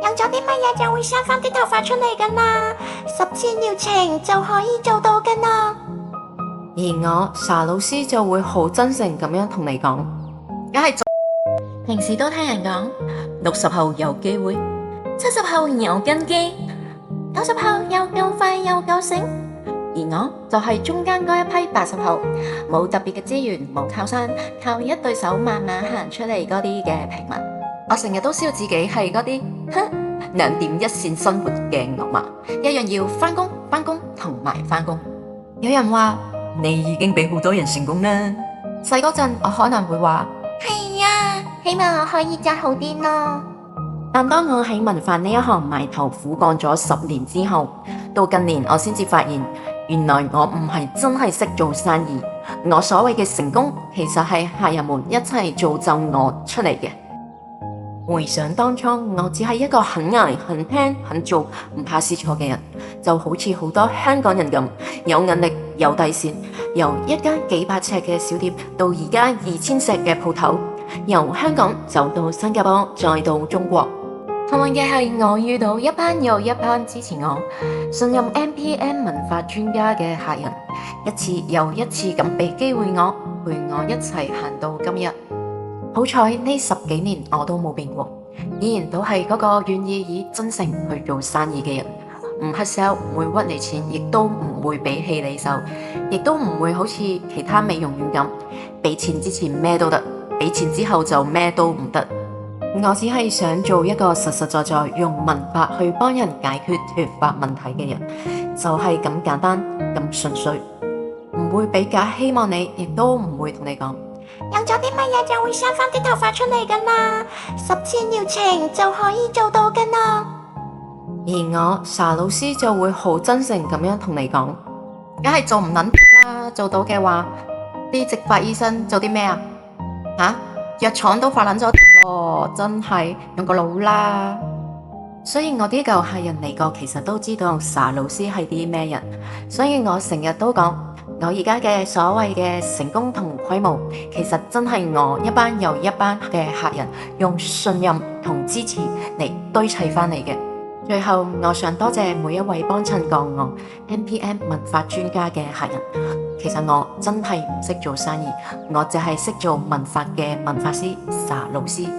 用咗啲乜嘢就會生返啲頭髮出嚟㗎啦，10次療程就可以做到㗎啦。而我查老師就會好真誠咁樣同你講，梗係平時都聽人講60後有機會，70後有根基，90後又夠快又夠醒，而我就係中間嗰一批80後，冇特別嘅資源，冇靠山，靠一對手慢慢行出嚟嗰啲嘅平民。我成日都笑自己係嗰啲2點一線生活嘅牛馬，一樣要返工同埋返工。有人話你已經比好多人成功啦。細嗰陣我可能會話係啊，希望我可以紮好啲咯。但當我喺文化呢一行埋頭苦幹咗10年之後，到近年我先至發現，原來我唔係真係識做生意。我所謂嘅成功，其實係客人們一齊造就我出嚟嘅。回想當初，我只係一個肯捱、肯聽、肯做、唔怕試錯嘅人，就好似好多香港人咁，有韌力、有底線，由一間幾百尺嘅小店到而家2000尺嘅鋪頭，由香港走到新加坡，再到中國。幸運嘅係我遇到一班又一班支持我、信任 MPM 文化專家嘅客人，一次又一次咁俾機會我，陪我一齊行到今日。好彩呢10幾年我都冇變過，依然都係嗰個願意以真誠去做生意嘅人，唔黑 sell，唔會屈你錢，亦都唔會俾氣你受，亦都唔會好似其他美容院咁，俾錢之前咩都得，俾錢之後就咩都唔得。我只係想做一個實實在在用文化去幫人解決脫髮問題嘅人，就係咁簡單咁純粹，唔會比較希望你，亦都唔會同你講用咗啲乜嘢就會生返啲頭髮出嚟㗎啦，10次療程就可以做到㗎啦。而我查老師就會好真誠咁樣同你講，梗係做唔撚啦，做到嘅話，啲植髮醫生做啲咩啊？藥廠都發撚咗咯，真係用個腦啦。所以我啲舊客人嚟過，其實都知道查老師係啲咩人，所以我成日都講，我而家嘅所謂嘅成功同規模，其實真係我一班又一班嘅客人用信任同支持嚟堆砌翻嚟嘅。最後，我想多謝每一位幫襯過我 MPM 文化專家嘅客人。其實我真係唔識做生意，我淨係識做文化嘅文化師查老師。